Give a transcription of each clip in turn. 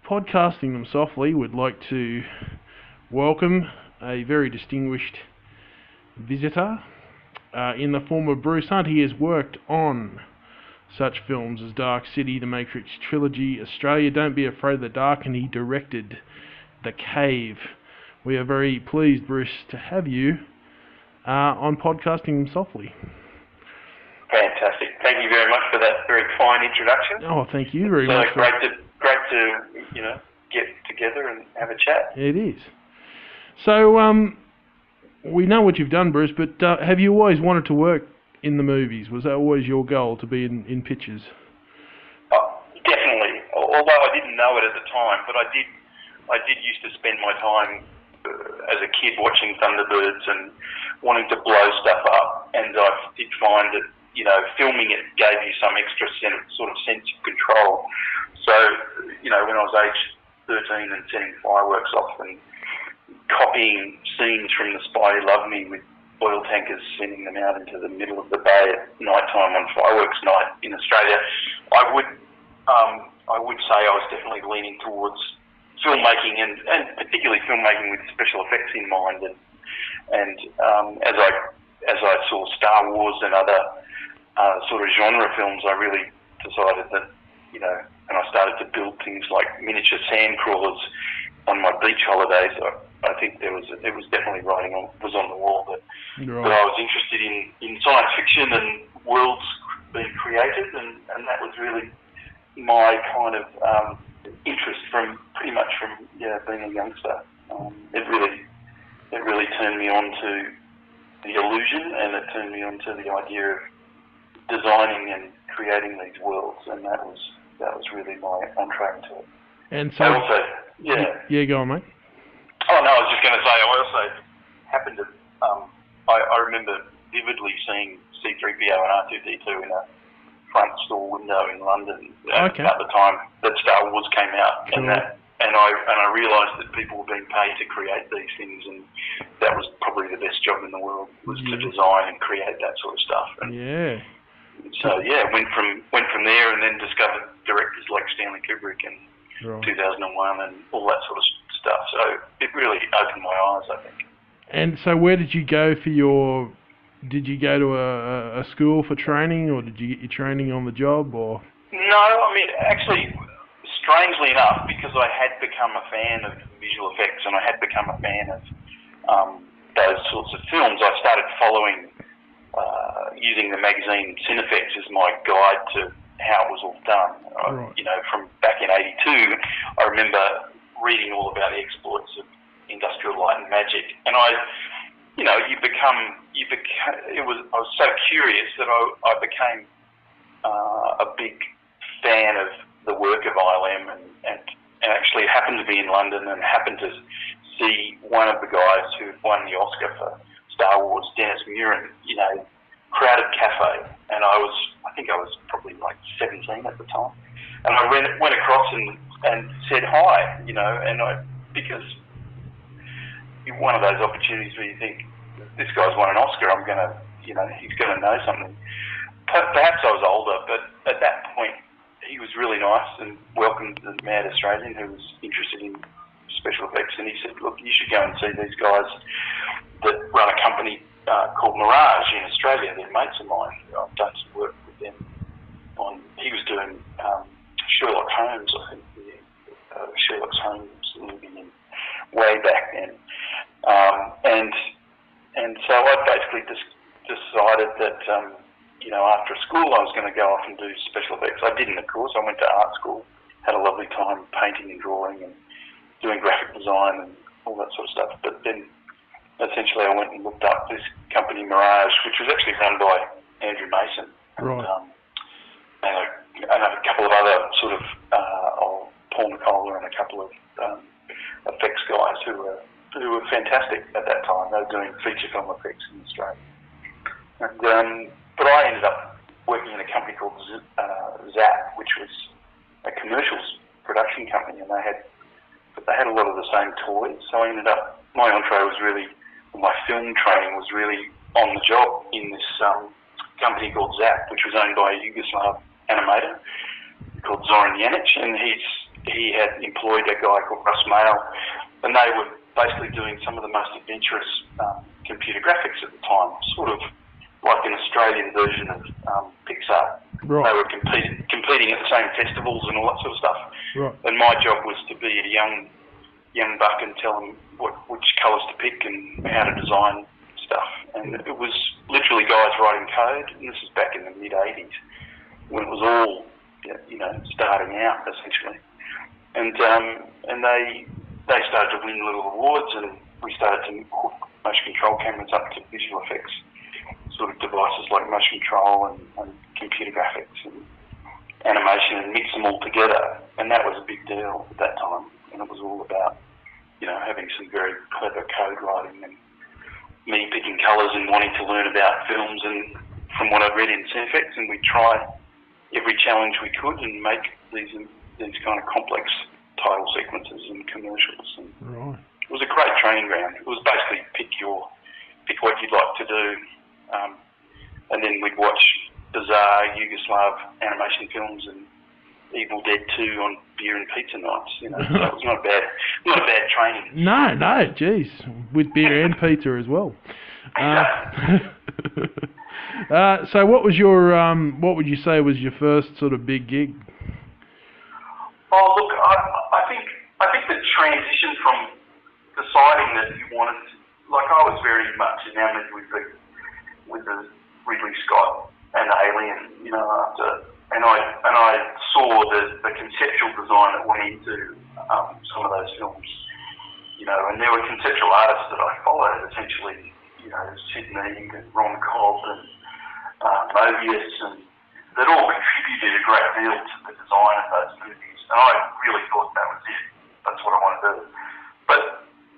Podcasting Them Softly would like to welcome a very distinguished visitor in the form of Bruce Hunt. He has worked on such films as Dark City, The Matrix Trilogy, Australia, Don't Be Afraid of the Dark, and he directed The Cave. We are very pleased, Bruce, to have you on Podcasting Them Softly. Fantastic. Thank you very much for that very kind introduction. Oh, thank you very much. Great to get together and have a chat. It is. So, we know what you've done, Bruce, but have you always wanted to work in the movies? Was that always your goal, to be in pictures? Definitely. Although I didn't know it at the time, but I did used to spend my time as a kid watching Thunderbirds and wanting to blow stuff up, and I did find that filming it gave you some extra sort of sense of control. So, when I was age 13 and setting fireworks off and copying scenes from The Spy Who Loved Me with oil tankers sending them out into the middle of the bay at night time on fireworks night in Australia, I would say I was definitely leaning towards filmmaking and particularly filmmaking with special effects in mind. And as I saw Star Wars and other sort of genre films, I really decided that, and I started to build things like miniature sand crawlers on my beach holidays. I think it was definitely writing was on the wall that I was interested in science fiction and worlds being created, and that was really my kind of interest from being a youngster. It really turned me on to the illusion, and it turned me on to the idea of designing and creating these worlds, and that was really my entree into it. And so, go on, mate. Oh no, I was just going to say, I also happened to, I remember vividly seeing C-3PO and R2-D2 in a front store window in London at the time that Star Wars came out, cool. and I realised that people were being paid to create these things, and that was probably the best job in the world, was to design and create that sort of stuff. And so went from there, and then discovered directors like Stanley Kubrick and 2001 and all that sort of stuff. So it really opened my eyes, I think. And so where did you go for your... Did you go to a school for training, or did you get your training on the job, or...? No, I mean, actually, strangely enough, because I had become a fan of visual effects and I had become a fan of those sorts of films, I started following, using the magazine Cinefex as my guide to how it was all done. From back in '82, I remember reading all about the exploits of industrial light and magic, and I was so curious that I became a big fan of the work of ILM, and actually happened to be in London and happened to see one of the guys who won the Oscar for Star Wars, Dennis Muren, crowded cafe, and I think I was probably like 17 at the time, and I went across and said hi, because one of those opportunities where you think, this guy's won an Oscar, I'm gonna, he's gonna know something. Perhaps I was older, but at that point he was really nice and welcomed the mad Australian who was interested in special effects, and he said, look, you should go and see these guys that run a company called Mirage in Australia. They're mates of mine. I've done some work with them he was doing Sherlock Holmes, I think, Sherlock Holmes movie way back then. And so I basically decided that, after school I was going to go off and do special effects. I didn't, of course. I went to art school, had a lovely time painting and drawing and doing graphic design and all that sort of stuff. But then essentially I went and looked up this company, Mirage, which was actually run by Andrew Mason. Right. And a couple of other sort of, Paul Nicola and a couple of effects guys who were fantastic at that time. They were doing feature film effects in Australia. But I ended up working in a company called Zap, which was a commercials production company, and they had a lot of the same toys. So I ended up, my film training was really on the job in this company called Zap, which was owned by a Yugoslav animator called Zoran Janic, and he had employed a guy called Russ Mail, and they were basically doing some of the most adventurous computer graphics at the time, sort of like an Australian version of Pixar. Right. They were competing at the same festivals and all that sort of stuff. Right. And my job was to be a young buck and tell them which colours to pick and how to design stuff. And it was literally guys writing code, and this is back in the mid-'80s, when it was all, starting out, essentially. And they started to win little awards, and we started to hook motion control cameras up to visual effects sort of devices like motion control and computer graphics and animation, and mix them all together. And that was a big deal at that time. And it was all about, having some very clever code writing and me picking colours and wanting to learn about films, and from what I read in CFX, and we'd try every challenge we could and make these kind of complex title sequences and commercials. And right. It was a great training ground. It was basically pick what you'd like to do, and then we'd watch bizarre Yugoslav animation films and Evil Dead 2 on beer and pizza nights. So it was not a bad training. No, geez, with beer and pizza as well. So what was your what would you say was your first sort of big gig? Oh, look, I think the transition from deciding that you wanted to, like, I was very much enamored with the Ridley Scott and Alien, and I saw the conceptual design that went into some of those films, and there were conceptual artists that I followed, essentially, Sydney and Ron Cobb and Mobius, and that all contributed a great deal to the design of those movies, and I really thought that was it. That's what I want to do. But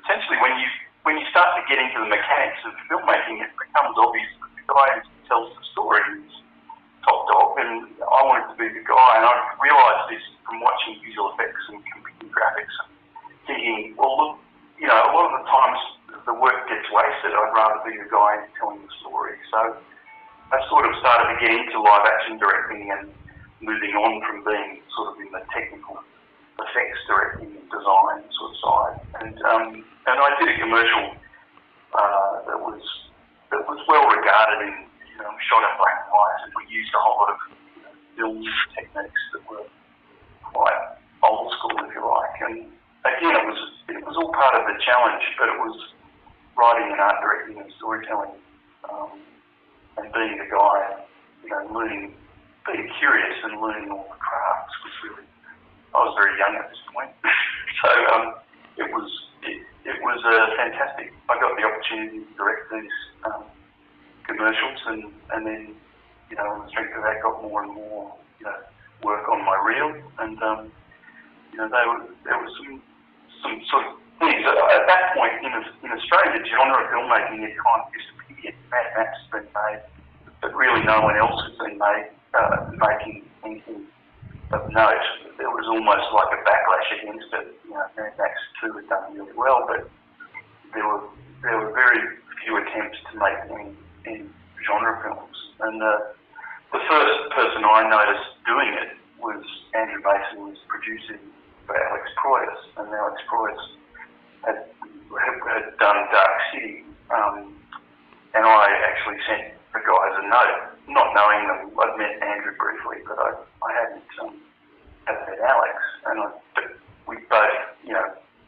essentially, when you start to get into the mechanics of filmmaking, it becomes obvious that the guy who tells the story is top dog, and I wanted to be the guy. And I realised this from watching visual effects and computer graphics, and thinking, well, look, a lot of the times the work gets wasted. I'd rather be the guy telling the story. So I sort of started to get into live action directing and moving on from being sort of in the technical effects directing and design sort of side. And I did a commercial that was well regarded in, shot in black and white, and we used a whole lot of film techniques that were quite old school, if you like. And again, it was all part of the challenge, but it was writing and art directing and storytelling, and being the guy, learning, being curious and learning all the crafts was really. I was very young at this point, so it was fantastic. I got the opportunity to direct these commercials, and then on the strength of that, got more and more work on my reel, and there was some sort of things at that point in Australia. The genre of filmmaking had kind of disappeared. Mad Max has been made, but really no one else has been making anything of note. There was almost like a backlash against it. Mad Max 2 had done really well, but there were very few attempts to make any genre films. And the first person I noticed doing it was Andrew Mason, who was producing for Alex Proyas, and Alex Proyas had done Dark City, and I actually sent the guys a note, not knowing them. I'd met Andrew briefly, but I hadn't met Alex, and we both,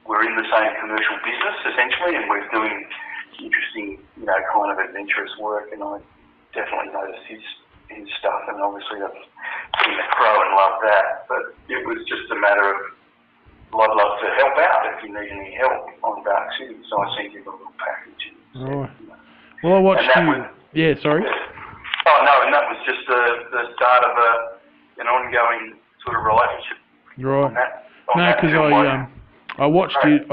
we're in the same commercial business essentially, and we're doing interesting, kind of adventurous work, and I definitely noticed his stuff, and obviously I've seen the Crow and loved that, but it was just a matter of, I'd love to help out if you need any help on Dark City, so I sent him a little package. Right. Well, I watched you. Yeah, sorry. Oh no, and that was just the start of an ongoing sort of relationship. Right. No, because I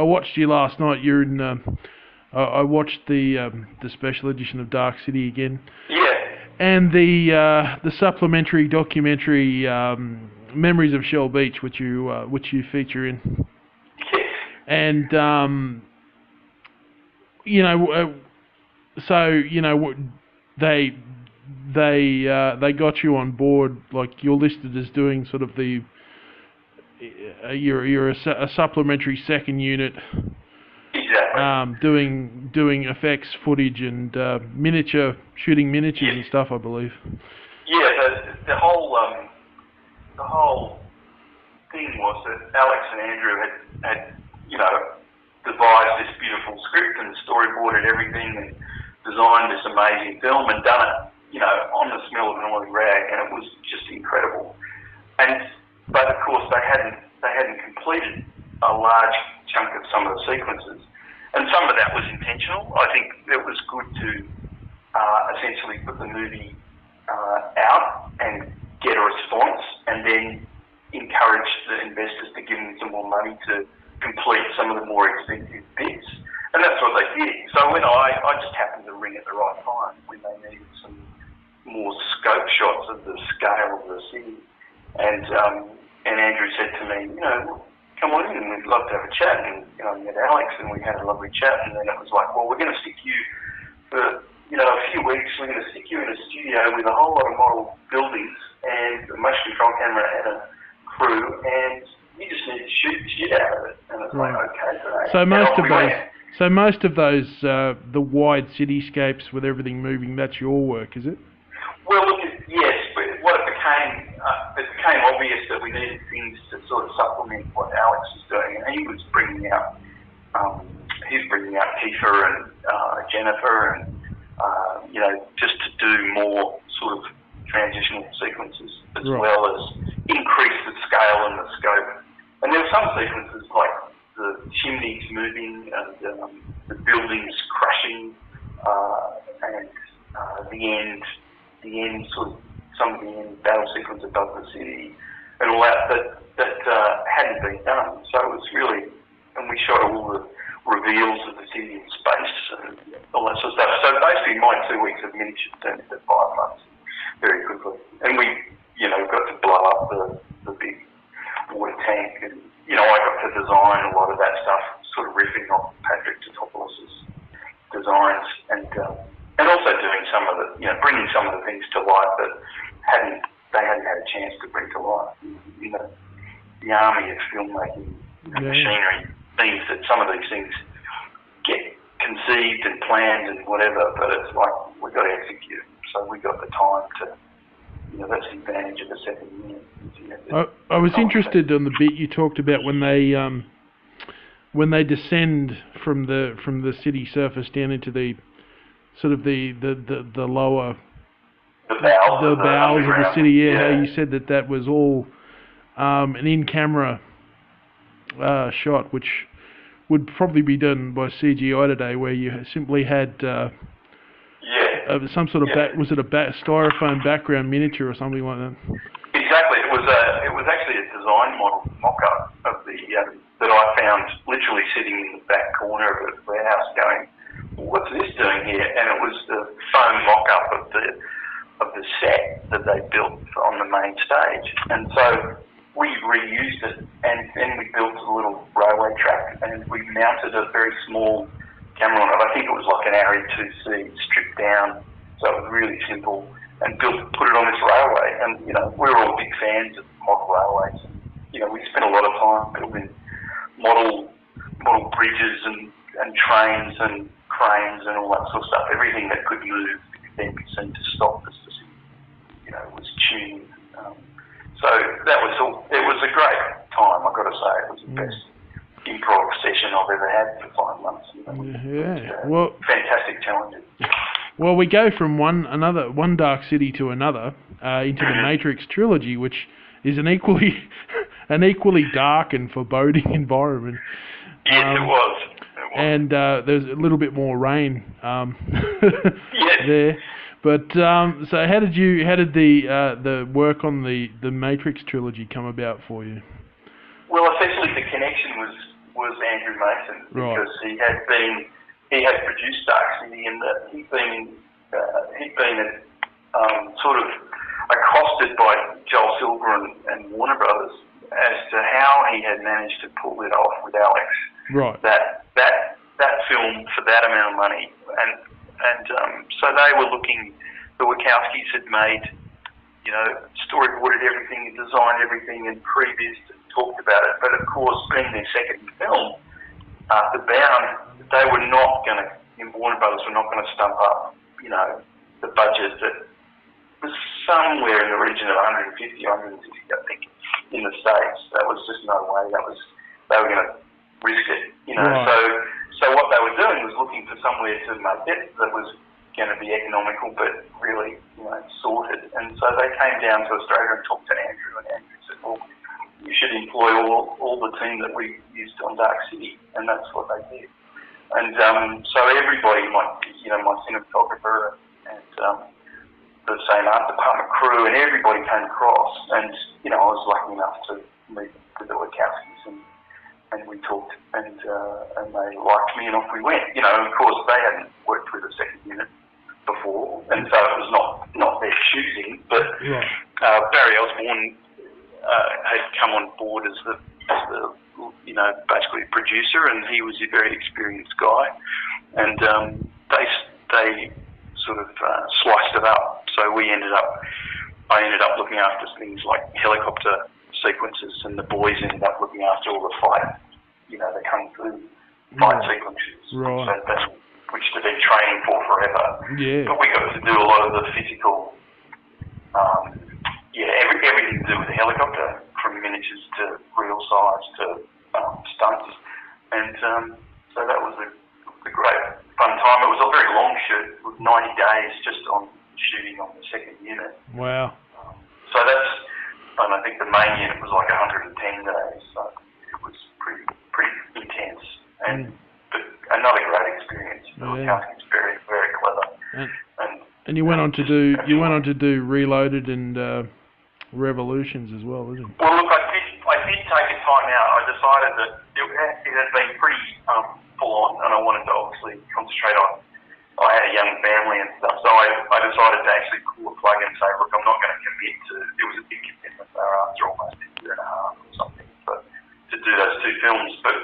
watched you last night. You're in. I watched the special edition of Dark City again. Yeah. And the supplementary documentary Memories of Shell Beach, which you feature in. Yes. And they got you on board, like you're listed as doing sort of the you're a supplementary second unit. Exactly. Doing effects footage and shooting miniatures and stuff, I believe. Yeah, the whole thing was that Alex and Andrew had devised this beautiful script and storyboarded everything and designed this amazing film and done it, on the smell of an oily rag, and it was just incredible. But of course they hadn't completed a large chunk of some of the sequences, and some of that was intentional. I think it was good to essentially put the movie out and get a response, and then encourage the investors to give them some more money to complete some of the more expensive bits. And that's what they did. So when I just happened to ring at the right time when they needed some more scope shots of the scale of the city. And Andrew said to me, come on in, we'd love to have a chat. And I met Alex and we had a lovely chat. And then it was like, well, we're going to stick you for a few weeks. We're going to stick you in a studio with a whole lot of model buildings and a motion control camera and a crew, and you just need to shoot the shit out of it. And it's like, okay, great. So most of those, the wide cityscapes with everything moving, that's your work, is it? Well, look, yes, but what it became obvious that we needed things to sort of supplement what Alex was doing, and he was bringing out Kiefer and Jennifer, and just to do more sort of transitional sequences as well as increase the scale and the scope. And there were some sequences like the chimneys moving and the buildings crashing, and the end sort of some of the end battle sequence above the city and all that hadn't been done. So it was really, and we shot all the reveals of the city in space and all that sort of stuff. So basically my 2 weeks of miniatures turned into 5 months very quickly. And we, got to blow up the big water tank, and, I got to design a lot of that stuff, sort of riffing off Patrick Totopoulos' designs, and also doing some of the, bringing some of the things to life that they hadn't had a chance to bring to life. The army of filmmaking machinery means that some of these things get conceived and planned and whatever, but it's like we've got to execute. So we got the time to, that's the advantage of the second unit. I was interested on the bit you talked about when they descend from the city surface down into the sort of the lower the bowels of the city. Yeah, how you said that was all an in-camera shot, which would probably be done by CGI today, where you simply had some sort of was it a styrofoam background miniature or something like that? Exactly. It was actually a design model mock-up of the that I found literally sitting in the back corner of a warehouse, going, "What's this doing here?" And it was the foam mock-up of the set that they built on the main stage, and so we reused it, and then we built a little railway track, and we mounted a very small camera on it. I think it was like an ARRI 2C stripped down, so it was really simple, and put it on this railway. And we're all big fans of model railways. We spent a lot of time building model bridges and trains and cranes and all that sort of stuff. Everything that could move could then be seen to stop as the city, was tuned. So that was all. It was a great time, I've got to say. It was the best improv session I've ever had for 5 months. Well, fantastic challenges. Well, we go from one dark city to another into the Matrix trilogy, which is an equally dark and foreboding environment. Yes, it was. And there's a little bit more rain there. But so how did the work on the Matrix trilogy come about for you? Well, essentially the connection was Andrew Mason, because he had produced Dark City, and that he'd been sort of accosted by Joel Silver and Warner Brothers as to how he had managed to pull it off with Alex. Right. That film for that amount of money, and so they were looking. The Wachowskis had made, storyboarded everything and designed everything and prevised talked about it. But of course, being their second film after Bound, they were not going to, Warner Brothers were not going to stump up, the budget that was somewhere in the region of 150, 160, I think, in the States. That was just no way. They were going to risk it, Right. So what they were doing was looking for somewhere to make it that was going to be economical, but really, sorted. And so they came down to Australia and talked to Andrew, and Andrew said, well, you should employ all the team that we used on Dark City, and that's what they did. And so everybody, my cinematographer and the same art department crew, and everybody came across. And I was lucky enough to meet the Wachowskis, and we talked, and they liked me, and off we went. Of course, they hadn't worked with a second unit before, and so it was not their choosing. But Barry Osborne had come on board as the basically producer, and he was a very experienced guy, and they sort of sliced it up. So I ended up looking after things like helicopter sequences, and the boys ended up looking after all the fight, the kung fu fight sequences, which they've been training for forever. Yeah. But we got to do a lot of the physical, everything to do with the helicopter, from miniatures to real size to stunts, and so that was a great fun time. It was a very long shoot. It was 90 days just on shooting on the second unit. Wow. So and I think the main unit was like 110 days. So it was pretty intense, but another great experience. The Wachowski's very, very clever. And you went on to do Reloaded and Revolutions as well, didn't you? Well, look, I did take a time out. I decided that it had been pretty full on, and I wanted to obviously concentrate on. I had a young family and stuff, so I decided to actually pull a plug and say, look, I'm not going to commit to. It was a big commitment. They were after almost a year and a half or something, to do those two films. But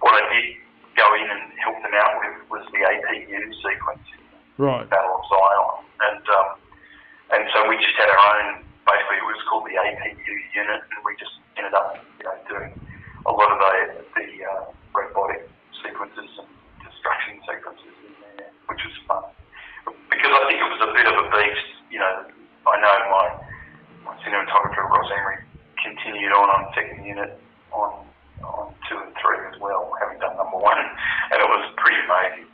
what I did go in and help them out with was the APU sequence, Battle of Zion, and so we just had our own. Basically, it was called the APU unit, and we just ended up, doing a lot of the robotic sequences and destruction sequences in there, which was fun. Because I think it was a bit of a beast. I know my cinematographer Ross Emery continued on second unit on 2 and 3 as well, having done number 1, and it was pretty amazing.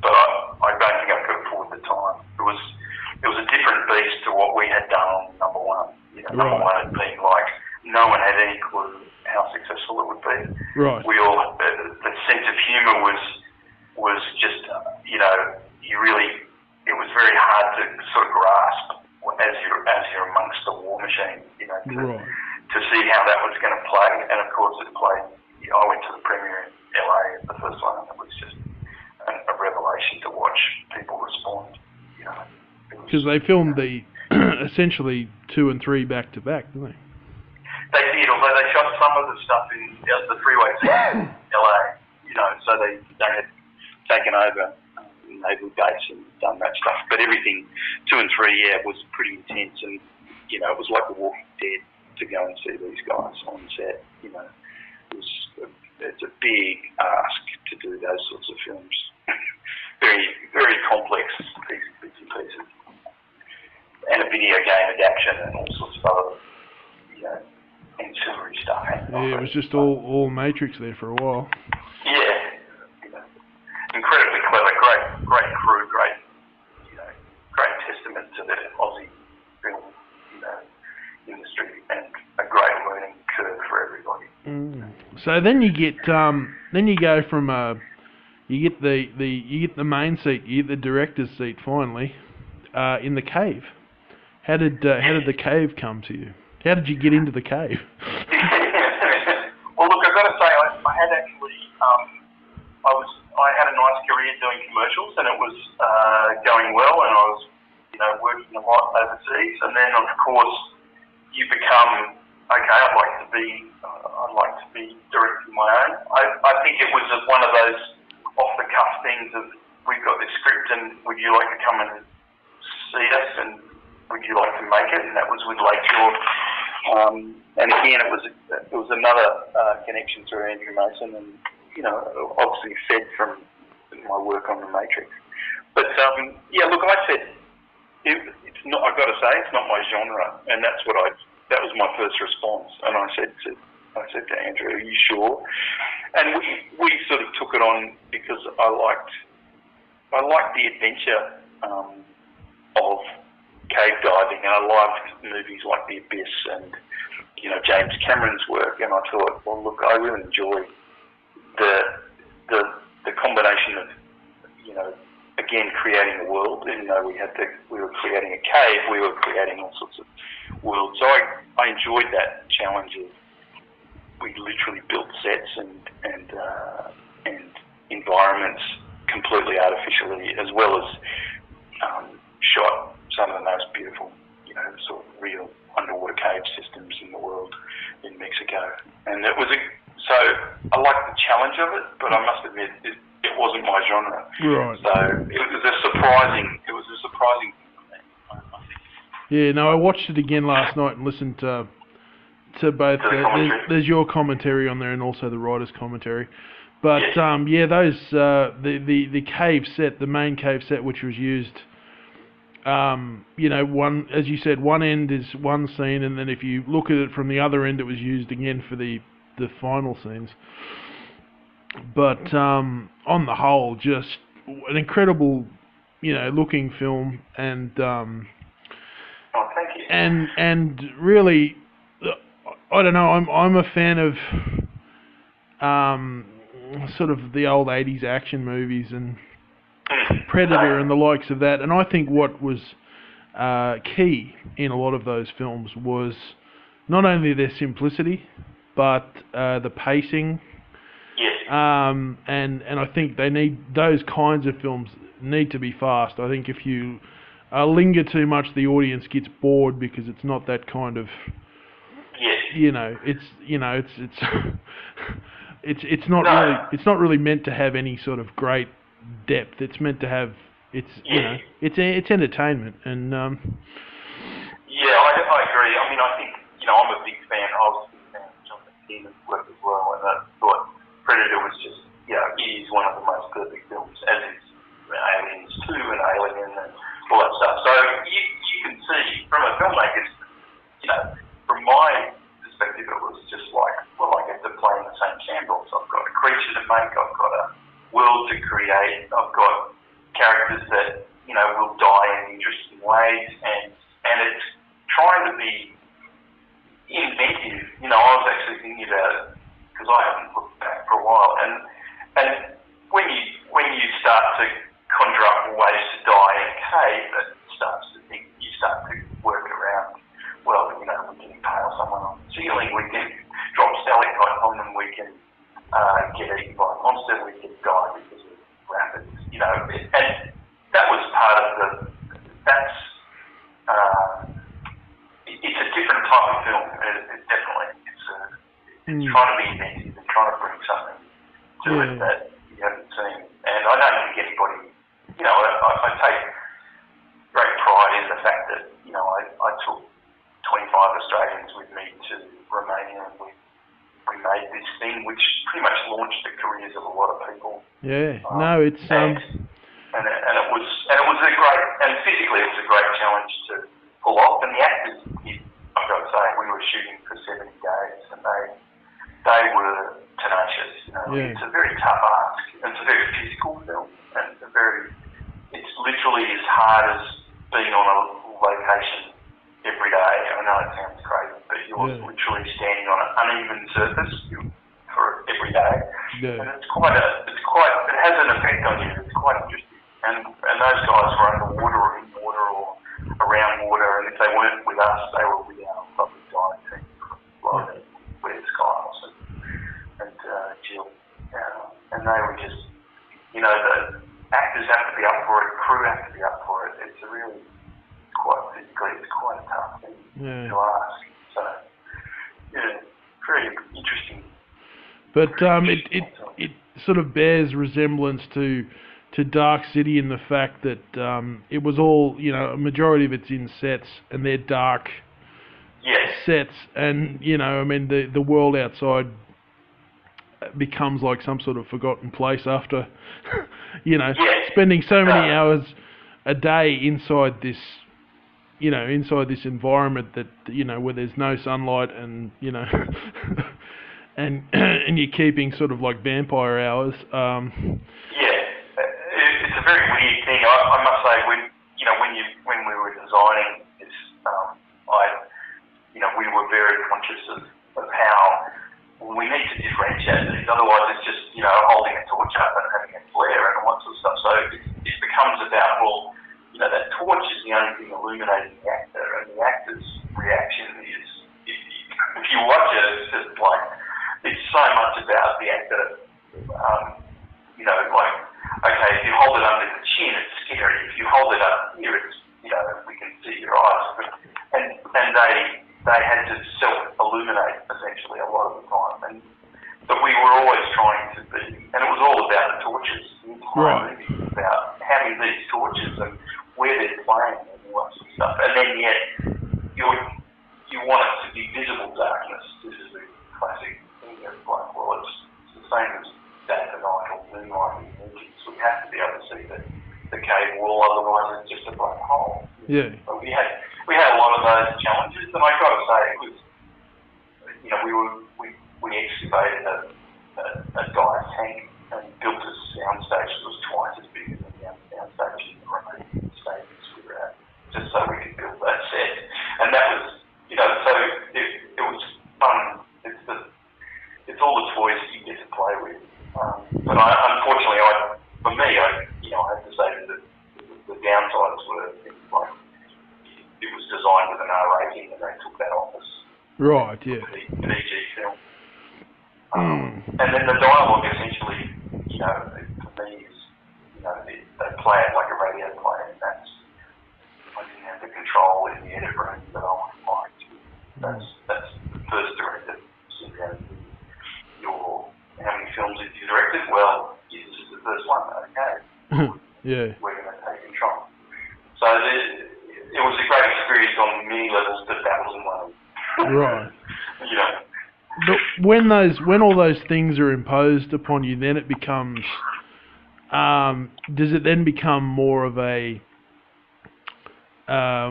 But I don't think I could afford the time. It was a different beast to what we had done on number 1. Number 1 had been like, no one had any clue how successful it would be. Right. We all, the sense of humour was just, you really, it was very hard to sort of grasp as you're amongst the war machine, to see how that was going to play. And of course it played, I went to the premiere in LA, the first one, and it was just a revelation to watch people respond, Because they filmed the essentially 2 and 3 back to back, didn't they? They did, although they shot some of the stuff in the freeway scene in LA, so they had taken over naval base and done that stuff. But everything 2 and 3, was pretty intense, and it was like The Walking Dead to go and see these guys on set. It's a big ask to do those sorts of films. Very, very complex bits and pieces. And a video game adaptation and all sorts of other, ancillary stuff. Yeah, it was just all Matrix there for a while. Yeah. Incredibly clever, great crew, great testament to the Aussie film, industry, and a great learning curve for everybody. So then you get you go from you get the main seat, you get the director's seat finally, in the cave. How did the cave come to you? How did you get into the cave? Well, look, I've got to say, I had actually, I had a nice career doing commercials, and it was going well, and I was, working a lot overseas, and then of course you become, okay, I'd like to be directing my own. I think it was one of those off the cuff things of, we've got this script, and would you like to come and see us, and would you like to make it? And that was with Lakeshore And again, it was another connection through Andrew Mason, and obviously fed from my work on the Matrix. But look, I said it's not. I've got to say, it's not my genre, and that was my first response. And I said to Andrew, "Are you sure?" And we sort of took it on because I liked the adventure of cave diving, and I loved movies like The Abyss and James Cameron's work. And I thought, well, look, I really enjoyed the combination of again creating a world. Even though we were creating a cave, we were creating all sorts of worlds. So I enjoyed that challenge of we literally built sets and environments completely artificially, as well as shot some of the most beautiful, sort of real underwater cave systems in the world in Mexico. And it was so I liked the challenge of it, but I must admit it wasn't my genre. Right. So it was a surprising thing for me, I think. Yeah, no, I watched it again last night and listened to both. There's your commentary on there and also the writer's commentary. But those the cave set, the main cave set, which was used, one, as you said, one end is one scene, and then if you look at it from the other end, it was used again for the final scenes. But on the whole, just an incredible, looking film, and thank you. and really, I don't know. I'm a fan of sort of the old 80s action movies and Predator and the likes of that. And I think what was key in a lot of those films was not only their simplicity, but the pacing. Yes. And I think those kinds of films need to be fast. I think if you linger too much, the audience gets bored because it's not that kind of. Yes. It's not really meant to have any sort of great depth. It's meant to have it's entertainment, and I agree. I mean, I think I'm a big fan. I was a big fan of John McTiernan's work as well, and I thought Predator was just it is one of the most perfect films, as is Aliens 2 and Alien and all that stuff. So you can see from a filmmaker's from my perspective, it was just like, well, I get to play in the same sandbox. I've got a creature to make. I've got a world to create. I've got characters that will die in interesting ways, and it's trying to be inventive. I was actually thinking about it because I haven't looked back for a while, and when you start to conjure up ways to die in a cave, you start to work around. Well, we can impale someone on the ceiling, we can drop stalactites on them, we can get eaten by a monster, we can die because of rapids, and that was part of it's a different type of film. It's definitely, it's trying to be inventive and trying to bring something to it that you haven't seen. And I don't think anybody, I take great pride in the fact that, I took 25 Australians with me to Romania, and we made this thing which pretty much launched the careers of a lot of people. Yeah, it's and it was a great, and physically it was a great challenge to pull off. And the actors, I've got to say, we were shooting for 70 days, and they were tenacious. It's a very tough ask. It's a very physical film, and it's literally as hard as being on a location every day. I know it sounds crazy, but you're literally standing on an uneven surface for every day, and it has an effect on you. It's quite interesting. And those guys were underwater or in water or around water, and if they weren't with us, they were with our lovely dive team from Florida, Wes, Kyles, and Jill, and they were just, the actors have to be up for it, crew have to be up for it. It's quite a tough thing to ask. So, very interesting. But it sort of bears resemblance to Dark City in the fact that it was all, a majority of it's in sets, and they're dark Yes. sets, and I mean the world outside becomes like some sort of forgotten place after Yes. spending so many hours a day inside this environment that where there's no sunlight and and you're keeping sort of like vampire hours. Yeah, it's a very weird thing. I must say, when we were designing this, we were very conscious of how we need to differentiate these. Otherwise, it's just holding a torch up and having a flare and all that sort of stuff. So it becomes about that torch is the only thing illuminating the actor, and the actor's reaction is, if you watch it, it's just like, it's so much about the actor, okay, if you hold it under the chin, it's scary. If you hold it up here, it's, we can see your eyes. And they had to self-illuminate, essentially, a lot of the time. But we were always trying to be, and it was all about the torches. The entire movie was about having these torches and where they're playing and all that sort of stuff. And then yet, you want it to be visible darkness. This is the classic thing. It's like, well, it's the same as day and night or moonlight in movies. We have to be able to see the cave wall, otherwise it's just a black hole. Yeah. But we had a lot of those challenges, and I got to say, it was, we excavated a dive tank and built a soundstage that was twice as big as the soundstage in the remaining stages we were at, just so we could build that set. And that was, so it was fun. It's all the toys that you get to play with. But unfortunately, for me, I have to say that the downsides were things like it was designed with an R rating, and they took that off us. Right. Yeah. An EG film. And then the dialogue essentially, for me is, they play it like a radio play, and I didn't have the control in the edit room that I would like to. That's the first director sitting down. How many films have you directed? Well, this is the first one. Okay. Yeah. We're going to take control. So it was a great experience on many levels, but that wasn't one of them. Right. But when all those things are imposed upon you, then it becomes, does it then become more of a,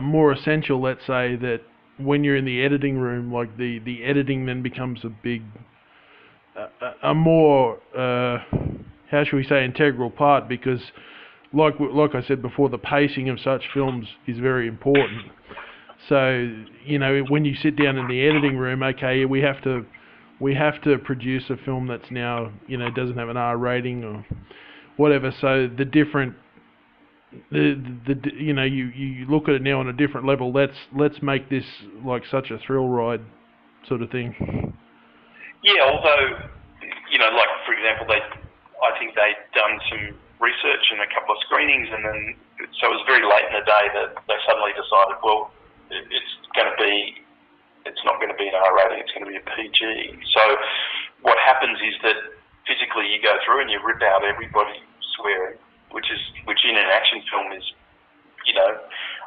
more essential, let's say, that when you're in the editing room, like the editing then becomes a big, a more, how should we say, integral part, because like I said before, the pacing of such films is very important. So, when you sit down in the editing room, okay, we have to produce a film that's now, doesn't have an R rating or whatever. So the different, you look at it now on a different level. Let's make this like such a thrill ride sort of thing. Yeah, although, like for example, I think they'd done some research and a couple of screenings, and then so it was very late in the day that they suddenly decided, well, it's not going to be an R rating, it's going to be a PG. So what happens is that physically you go through and you rip out everybody swearing, which in an action film is,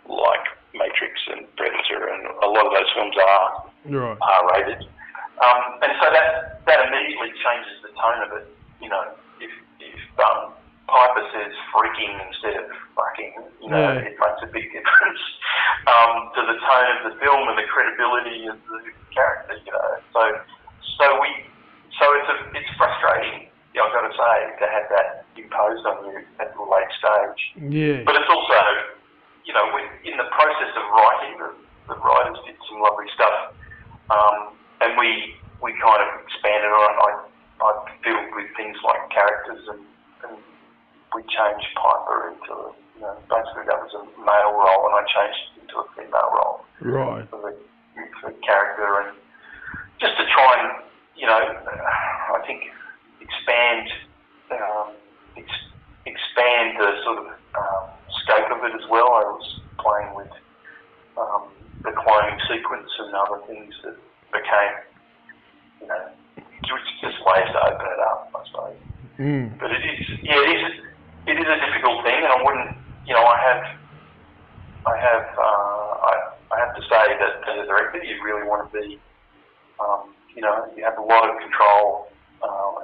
like Matrix and Predator, and a lot of those films are R rated. And so that immediately changes the tone of it. If Piper says freaking instead of fucking, it makes a big difference to the tone of the film and the credibility of the character, So it's frustrating, I've got to say, to have that imposed on you at the late stage. Yeah. But it's also, in the process of writing, the writers did some lovely stuff, and we kind of expanded on it. I filled with things like characters, and we changed Piper into, basically that was a male role, and I changed it into a female role. Right. For the character, and just to try and, I think expand the sort of scope of it as well. I was playing with the cloning sequence and other things that became, just ways to open it up, I suppose. But it is a difficult thing, and I wouldn't, I have have to say that as a director, you really want to be, you have a lot of control,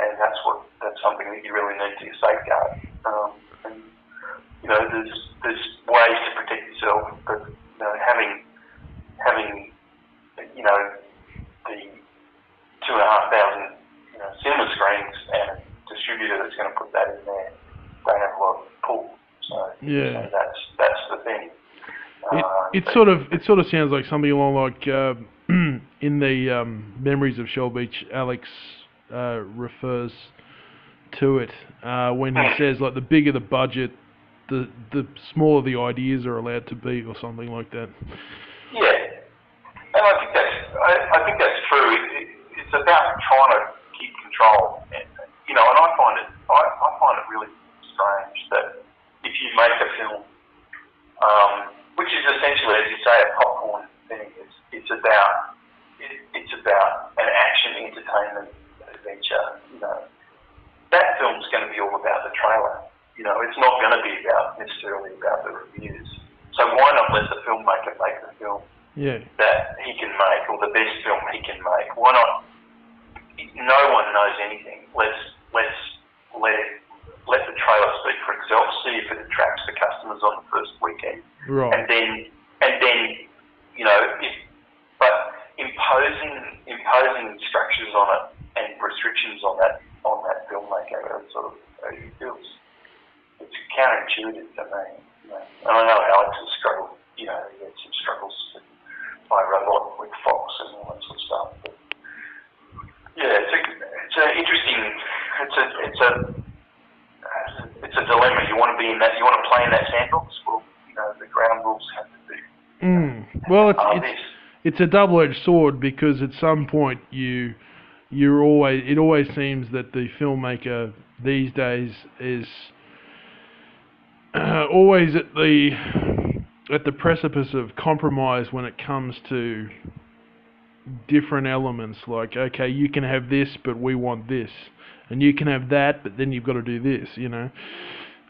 and that's something that you really need to safeguard. And there's ways to protect yourself, but having the 2,500 cinema screens and a distributor that's going to put that in there, they have a lot of pull. So that's the thing. It sort of sounds like something along like in the Memories of Shell Beach, Alex refers to it when he says like the bigger the budget, the smaller the ideas are allowed to be, or something like that. Yeah, and I think that's true. It's about trying to keep control, and I find it really strange that if you make a film, which is essentially, as you say, a popcorn thing, it's about an action entertainment adventure. That film's going to be all about the trailer. It's not going to be necessarily about the reviews. So why not let the filmmaker make the film that he can make, or the best film he can make? Why not? No one knows anything. Let's let the trailer speak for itself. See if it attracts the customers on the first weekend, right? And then but imposing structures on it and restrictions on that filmmaker, it's counterintuitive to me. And I know Alex has struggled. He had some struggles with iRobot, with Fox, and all that sort of stuff. But it's an interesting. It's a dilemma. You want to be in that. You want to play in that sandbox. Well, the ground rules have to be. Well, it's a double-edged sword, because at some point it always seems that the filmmaker these days is always at the precipice of compromise when it comes to different elements. Like, okay, you can have this, but we want this, and you can have that, but then you've got to do this. Yeah,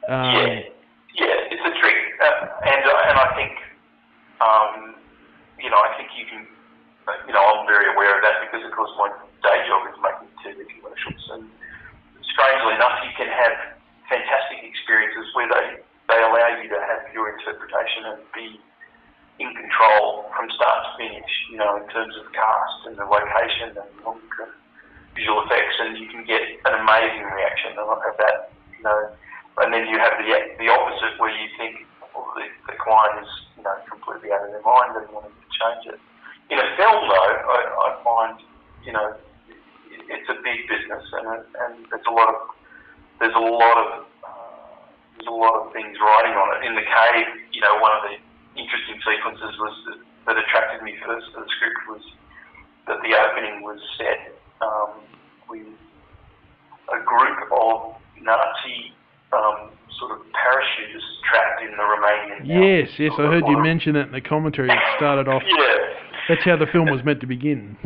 it's a trick, and I think I think you can. I'm very aware of that, because of course my day job is making TV commercials, and strangely enough, you can have fantastic experiences where they allow you to have your interpretation and be in control from start to finish, in terms of cast and the location and visual effects, and you can get an amazing reaction of that, and then you have the opposite, where you think the client is, completely out of their mind and wanting to change it. In a film, though, I find, it's a big business, and there's a lot of things riding on it. In the cave, one of the interesting sequences that attracted me first to the script was that the opening was set with a group of Nazi sort of parachutists trapped in the Romanian mountains. Yes, I heard you mention that in the commentary. It started off. That's how the film was meant to begin.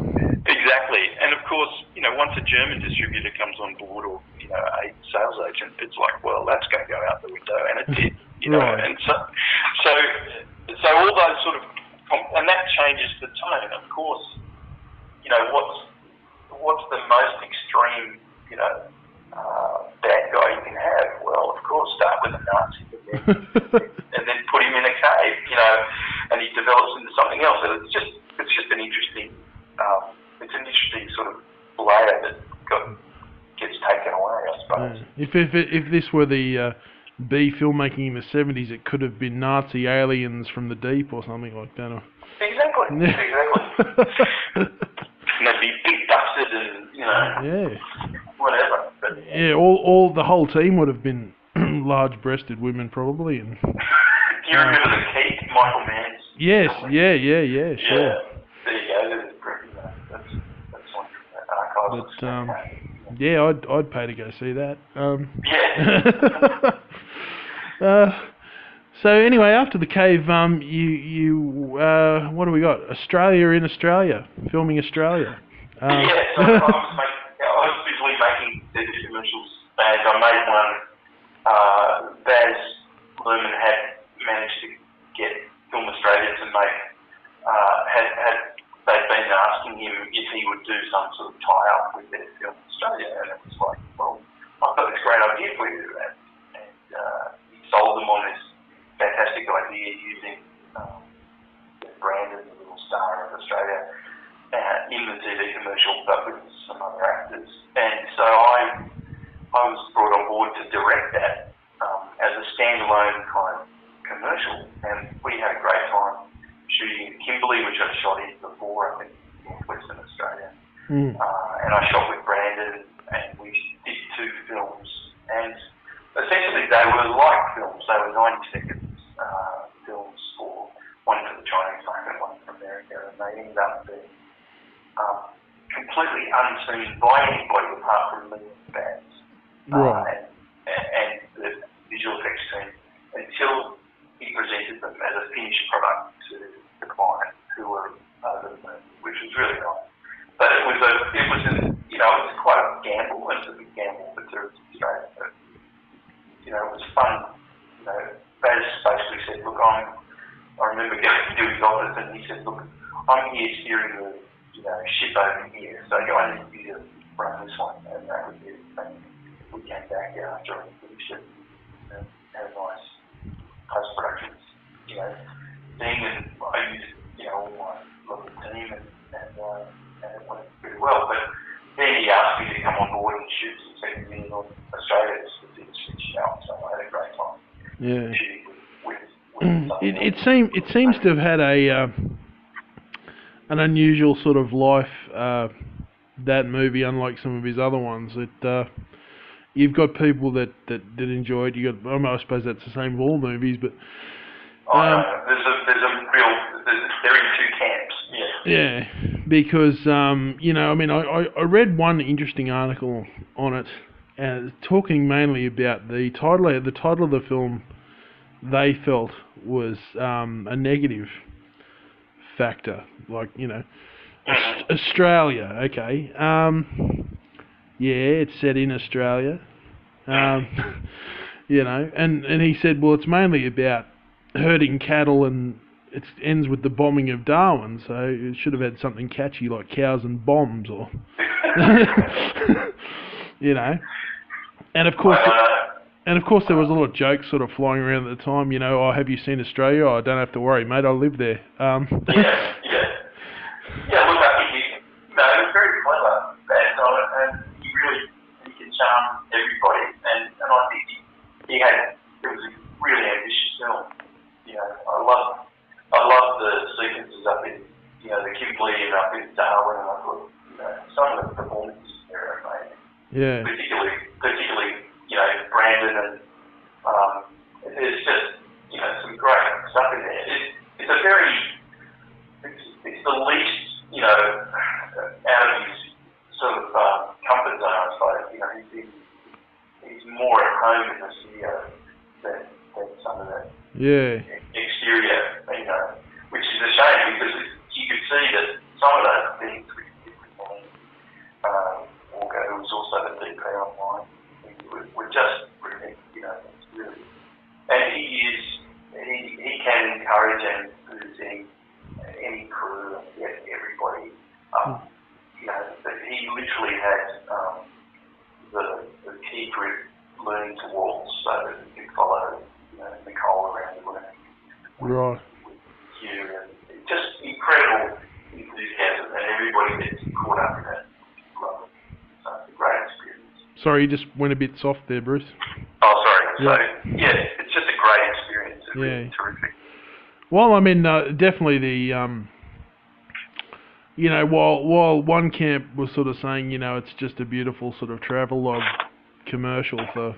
Exactly, and of course, once a German distributor comes on board, or a sales agent, it's like, well, that's going to go out the window, and it did. Right. And so all those sort of, and that changes the tone. Of course, what's the most extreme, bad guy you can have? Well, of course, start with a Nazi, and then put him in a cave, and he develops into something else. And it's just an interesting, sort of layer that gets taken away, I suppose. If this were the B filmmaking in the 70s, it could have been Nazi aliens from the deep or something like that. Exactly. And they'd be big busted and whatever. But, all the whole team would have been large-breasted women, probably. And do you remember the Keith, Michael Mann's? Yes, sure. Yeah, there you go. That's one from the archives. But I'd pay to go see that. So anyway, after the cave, you what do we got? Australia in Australia, filming Australia. So I was busily making TV commercials, and I made one. Baz Luhrmann had managed to get Film Australia to make had they'd been asking him if he would do some sort of tie-up with their film in Australia, and it was like, well, I've got this great idea for you, and he sold them on this fantastic idea using Brandon, the little star of Australia, in the TV commercial, but with some other actors. And so I was brought on board to direct that as a standalone kind of commercial, and we had a great time shooting in Kimberley, which I'd shot in before, I think, Western Australia. And I shot with Brandon, and we did 2 films, and essentially they were like films. They were 90-second films, for one for the Chinese market and one for America, and they ended up being completely unseen by anybody apart from me and the bands, and the visual effects team, until he presented them as a finished product to the client, who were over the moon, which was really nice. But it was quite a gamble, and it's a big gamble for Tourist Australia. But it was fun. Baz basically said, look, I remember going to his office, and he said, look, I'm here steering the ship over here, so I need you to run this one, and that was it. And we came back after I finished it, and had a nice post-production, thing, and I used, all my local team, and it went pretty well. But then he asked me to come on board and shoot some second unit on Australia, just to switch out, so I had a great time. Yeah. Shooting with It seems to have had an unusual sort of life, that movie, unlike some of his other ones. You've got people that enjoy it. I suppose that's the same with all movies, but they're in 2 camps. Yeah, because I read one interesting article on it, talking mainly about the title of the film. They felt was a negative factor, like Australia. Okay, yeah, it's set in Australia, and he said, well, it's mainly about herding cattle, and it ends with the bombing of Darwin, so it should have had something catchy like cows and bombs, or and of course. And of course, there was a lot of jokes sort of flying around at the time. Oh, have you seen Australia? Oh, I don't have to worry, mate. I live there. Yeah. Look, I think he was very clever, and he can charm everybody. And I think it was a really ambitious film. I love the sequences up in, the Kimberley and up in Darwin, and I thought, some of the performances there are amazing. Yeah. Particularly, Brandon, and there's just, some great stuff in there. It's the least, out of his sort of comfort zone, I suppose. He's more at home in the studio than some of the exterior, which is a shame, because you could see that some of those things which Walker, who was also the DP online, were just brilliant, it's really, and he can encourage and boost any crew and get everybody up, but he literally had the key group learning to waltz so that he could follow, Nicole around the room. Right. With you, and just incredible enthusiasm, and everybody gets caught up in it. So it's a great experience. Sorry, you just went a bit soft there, Bruce. Oh, sorry. So, it's just a great experience. It's really terrific. Well, I mean, definitely the, while one camp was sort of saying, it's just a beautiful sort of travelogue commercial for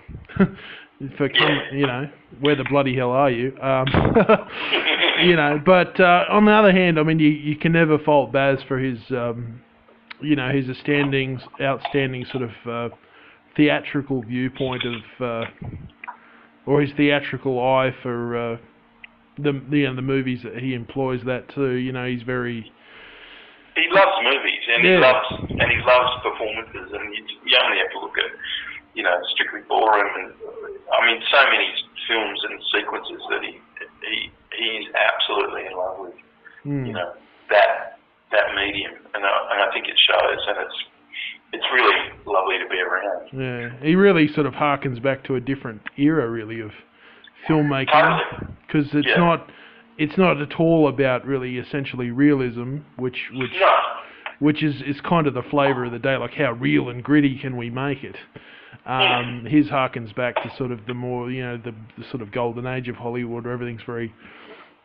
where the bloody hell are you? But on the other hand, I mean, you can never fault Baz for his, his outstanding sort of theatrical viewpoint of, or his theatrical eye for the movies that he employs. That too. He's very. He loves movies, and he loves performances, and you only have to look at, Strictly Ballroom, and I mean, so many films and sequences that he is absolutely in love with. shows, and it's really lovely to be around. Yeah, he really sort of harkens back to a different era, really, of filmmaking, Totally. because it's not at all about really essentially realism, which is kind of the flavour of the day, like how real and gritty can we make it. His harkens back to sort of the more, the sort of golden age of Hollywood, where everything's very,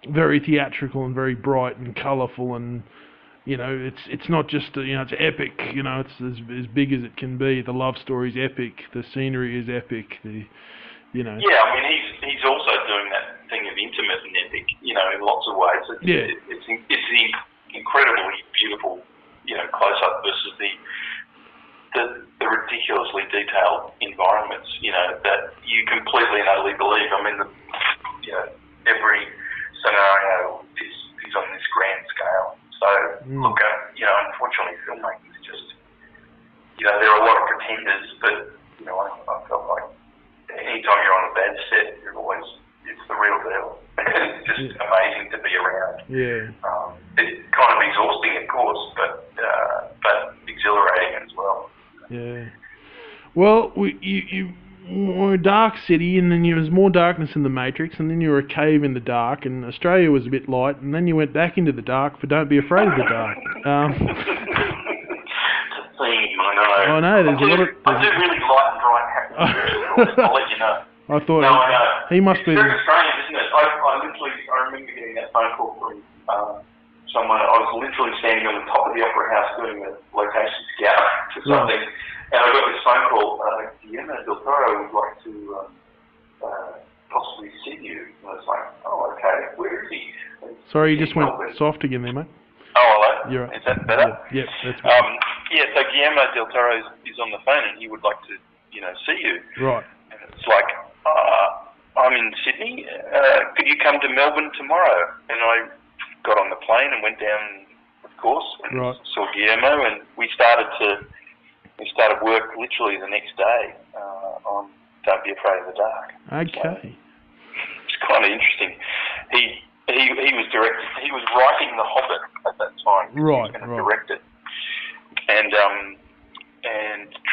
very theatrical and very bright and colourful, and it's not just it's epic. It's as big as it can be. The love story's epic. The scenery is epic. Yeah, I mean he's also doing that thing of intimate and epic. In lots of ways. It's the incredibly beautiful, close up versus the ridiculously detailed environments. That you completely and utterly believe. I mean, every scenario is on this grand scale. So look, unfortunately, filmmaking is just, there are a lot of pretenders, but I felt like anytime you're on a bad set, it's the real deal. It's just amazing to be around. Yeah. It's kind of exhausting, of course, but exhilarating as well. Yeah. Well, you were a dark city, and then there was more darkness in the Matrix, and then you were a cave in the dark, and Australia was a bit light, and then you went back into the dark for Don't Be Afraid of the Dark. I know. There's a lot of. I do really light and bright happy. I'll let you know. I thought. No, I know. He must be. It's very strange, isn't it? I remember getting that phone call from someone. I was literally standing on the top of the Opera House doing a location scout for something, and I got this phone call. Guillermo del Toro would like to possibly see you. And I was like, oh, okay. Where is he? Sorry, you just went soft again there, mate. Oh, hello. You're right. Is that better? Yeah, that's better. So Guillermo del Toro is on the phone, and he would like to, see you. Right. And it's like, I'm in Sydney. Could you come to Melbourne tomorrow? And I got on the plane and went down, of course, and saw Guillermo, and we started work literally the next day on Don't Be Afraid of the Dark. Okay. So it's kind of interesting. He was directing. He was writing The Hobbit at that time. Right. He was going to direct it, and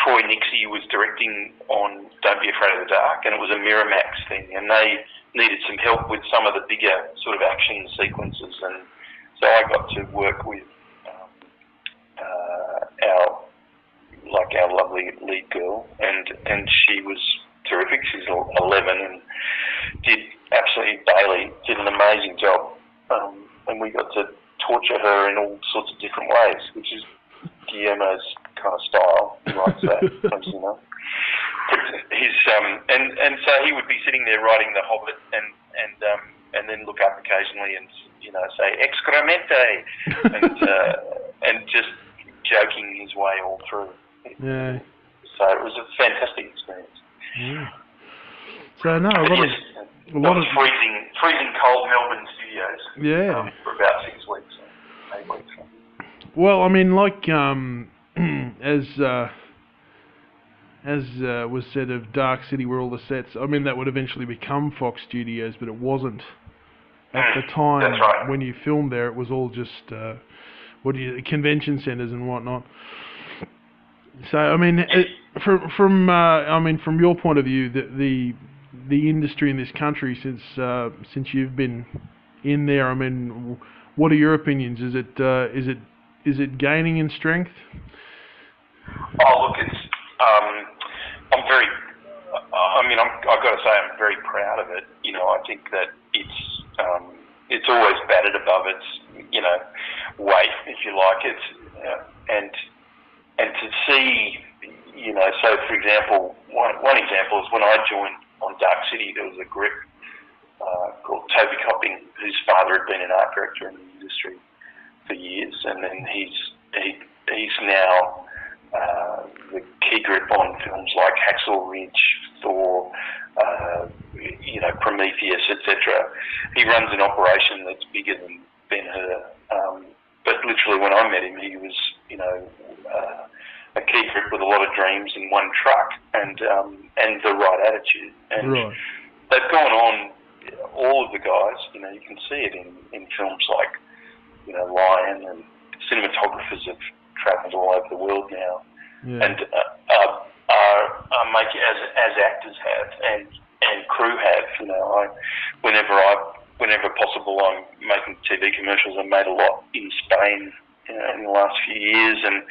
Troy Nixie was directing on Don't Be Afraid of the Dark, and it was a Miramax thing, and they needed some help with some of the bigger sort of action sequences, and so I got to work with our lovely lead girl, and she was terrific. She's 11 and did an amazing job, and we got to torture her in all sorts of different ways, which is Guillermo's kind of style. He likes that, as you know. And so he would be sitting there writing The Hobbit, and then look up occasionally and say excremente, and just joking his way all through. Yeah. So it was a fantastic experience. Yeah. So no, a lot of freezing cold Melbourne studios. Yeah. For about 6 weeks, 8 weeks. Well, I mean, like as was said of Dark City, where all the sets. I mean, that would eventually become Fox Studios, but it wasn't at the time. That's right. When you filmed there. It was all just convention centres and whatnot. So I mean, from your point of view, the industry in this country since you've been in there, I mean, what are your opinions? Is it gaining in strength? Oh, look, it's I'm very. I've got to say, I'm very proud of it. I think that it's always batted above its weight, if you like. And to see, so for example, one example is when I joined on Dark City, there was a grip called Toby Copping, whose father had been an art director in the industry for years, and then he's now the key grip on films like Hacksaw Ridge, Thor, Prometheus, etc. He runs an operation that's bigger than Ben-Hur, but literally when I met him, he was, a key grip with a lot of dreams in one truck, and the right attitude. And they've gone on, all of the guys, you can see it in films like, Lion, and cinematographers have travelled all over the world now, Yeah. and are making as actors have and crew have. You know, whenever possible, I'm making TV commercials. I've made a lot in Spain, you know, in the last few years, and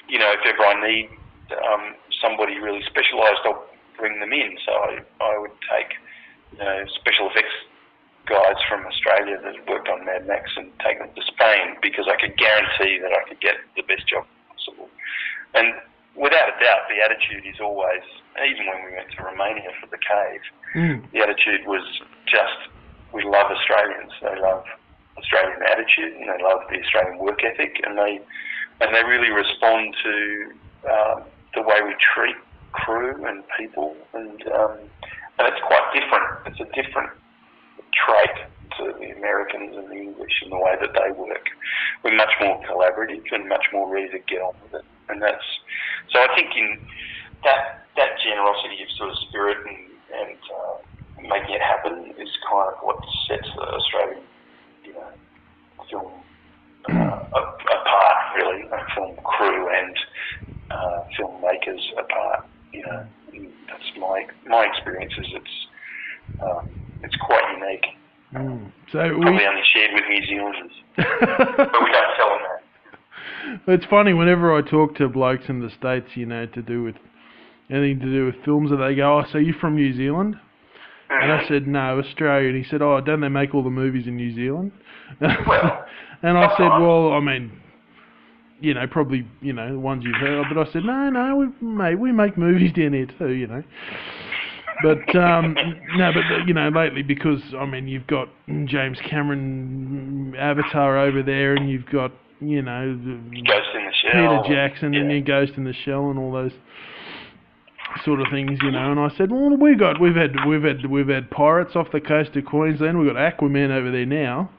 you know, if ever I need somebody really specialised, I'll bring them in. So I would take, you know, special effects guys from Australia that had worked on Mad Max and take them to Spain, because I could guarantee that I could get the best job possible. And without a doubt, the attitude is always, even when we went to Romania for the cave, the attitude was just, we love Australians. They love Australian attitude, and they love the Australian work ethic, and they really respond to the way we treat crew and people, and it's quite different. It's a different trait to the Americans and the English in the way that they work. We're much more collaborative and much more ready to get on with it, and that's so. I think in that generosity of sort of spirit and making it happen is kind of what sets the Australian, you know, film apart, really, film crew and filmmakers apart. You know, that's my experience. Is it's quite unique. So probably only shared with New Zealanders, but we don't tell them that. It's funny, whenever I talk to blokes in the States, you know, to do with anything to do with films, that they go, "Oh, so you from New Zealand?" And I said, "No, Australia." And he said, "Oh, don't they make all the movies in New Zealand?" Well, and I said, "Well, I mean, you know, probably, you know, the ones you've heard of." But I said, "No, we make movies down here too, you know." But no, but you know, lately, because I mean, you've got James Cameron, Avatar over there, and you've got, you know, Ghost in the Shell, Peter Jackson, and your Ghost in the Shell, and all those sort of things, you know. And I said, well, we've had pirates off the coast of Queensland. We've got Aquaman over there now.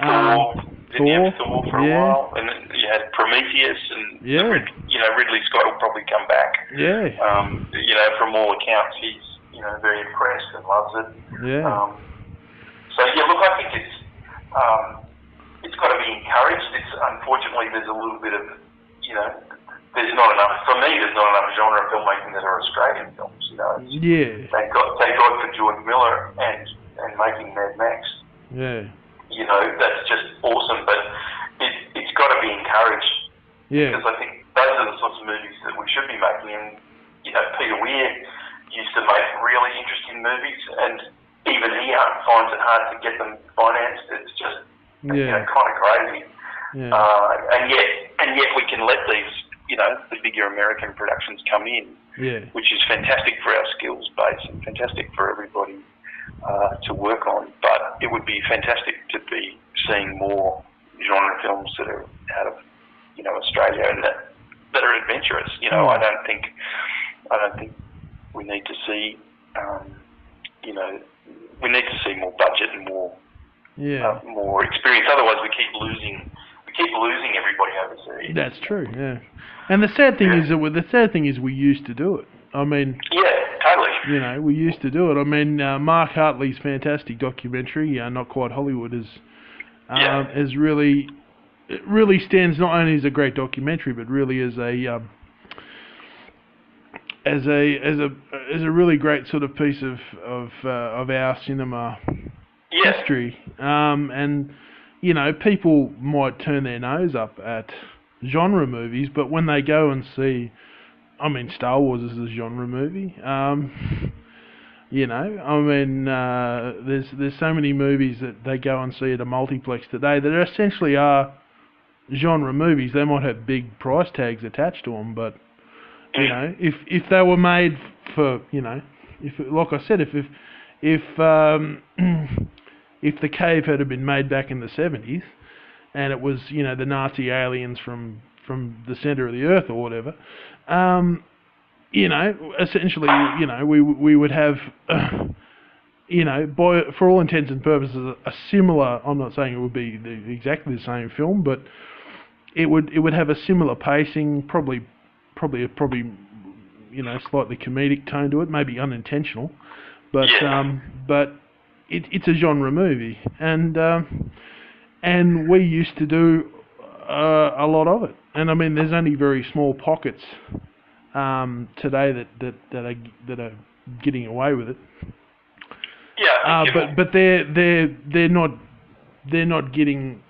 Thor. Didn't you have Thor for a yeah. while? And then you had Prometheus, and yeah. you know, Ridley Scott will probably come back. Yeah. You know, from all accounts, he's, you know, very impressed and loves it. Yeah. So yeah, look, I think it's got to be encouraged. It's unfortunately there's a little bit of, you know, there's not enough genre filmmaking that are Australian films. You know. Yeah. Thank God for George Miller and making Mad Max. Yeah. You know, that's just awesome, but it's got to be encouraged. Yeah. Because I think those are the sorts of movies that we should be making. And you know, Peter Weir used to make really interesting movies, and even he finds it hard to get them financed. It's just you know, kind of crazy. Yeah. And yet we can let these, you know, the bigger American productions come in, which is fantastic for our skills base and fantastic for everybody to work on. But it would be fantastic to be seeing more genre films that are out of, you know, Australia, and that are adventurous. You know, I don't think we need to see, you know, we need to see more budget and more experience. Otherwise, we keep losing everybody overseas. That's true. Yeah. And the sad thing is we used to do it. I mean, yeah, totally. You know, we used to do it. I mean, Mark Hartley's fantastic documentary, Not Quite Hollywood, is really, it really stands not only as a great documentary, but really as a really great sort of piece of our cinema history. And you know, people might turn their nose up at genre movies, but when they go and see, I mean, Star Wars is a genre movie. You know, I mean, there's so many movies that they go and see at a multiplex today that essentially are genre movies. They might have big price tags attached to them, but you know, if they were made for, you know, if like I said, if the Cave had been made back in the 70s, and it was, you know, the Nazi aliens from the center of the earth or whatever, you know, essentially, you know, we would have, you know, for all intents and purposes, a similar. I'm not saying it would be exactly the same film, but it would have a similar pacing, probably, you know, slightly comedic tone to it, maybe unintentional, but it's a genre movie, and we used to do a lot of it, And I mean, there's only very small pockets today that are getting away with it. Yeah, but they're not getting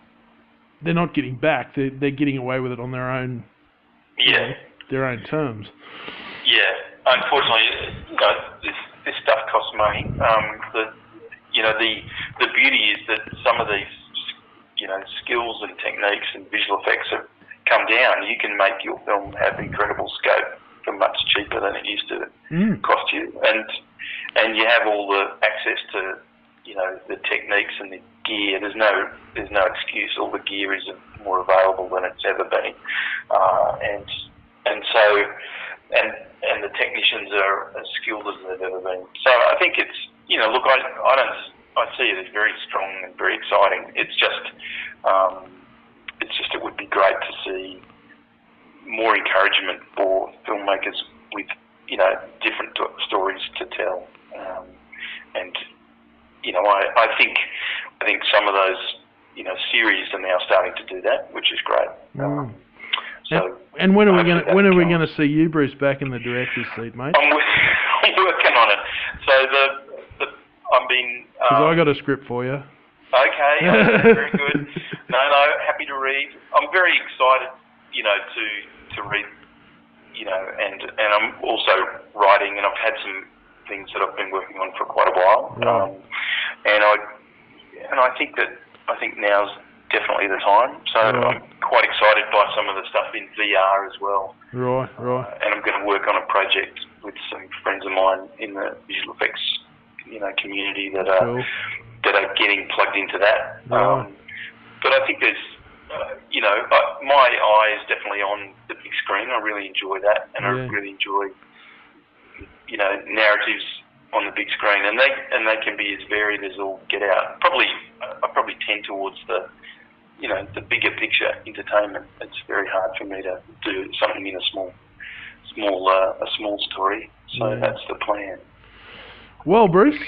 back. They're getting away with it on their own. Yeah. Their own terms. Yeah. Unfortunately, this stuff costs money. The beauty is that some of these, skills and techniques and visual effects have come down. You can make your film have incredible scope for much cheaper than it used to cost you, and you have all the access to, the techniques and the gear. There's no excuse. All the gear is more available than it's ever been, and the technicians are as skilled as they've ever been. So I think it's, I see it as very strong and very exciting. It's just it would be great to see more encouragement for filmmakers with, different stories to tell. I think some of those, series are now starting to do that, which is great. And when are we going to see you, Bruce, back in the director's seat, mate? I'm working on it. So I've been. Because I got a script for you. Okay, very good. No, happy to read. I'm very excited, to read, and I'm also writing, and I've had some things that I've been working on for quite a while. Right. And I think now's definitely the time. So right. I'm quite excited by some of the stuff in VR as well. Right. And I'm going to work on a project with some friends of mine in the visual effects, community that are getting plugged into that. Right. But I think there's, my eye is definitely on the big screen. I really enjoy that, and I really enjoy, narratives on the big screen, and they can be as varied as all get out. I probably tend towards the bigger picture entertainment. It's very hard for me to do something in a small story. So that's the plan. Well, Bruce,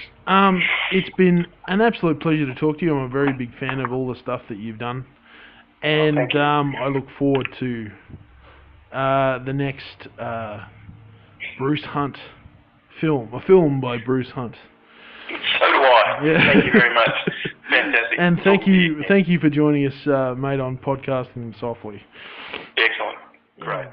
it's been an absolute pleasure to talk to you. I'm a very big fan of all the stuff that you've done, and I look forward to the next Bruce Hunt film, a film by Bruce Hunt. So do I. Yeah. Thank you very much. Fantastic. And thank you for joining us, mate, on Podcasting Softly. Excellent. Great.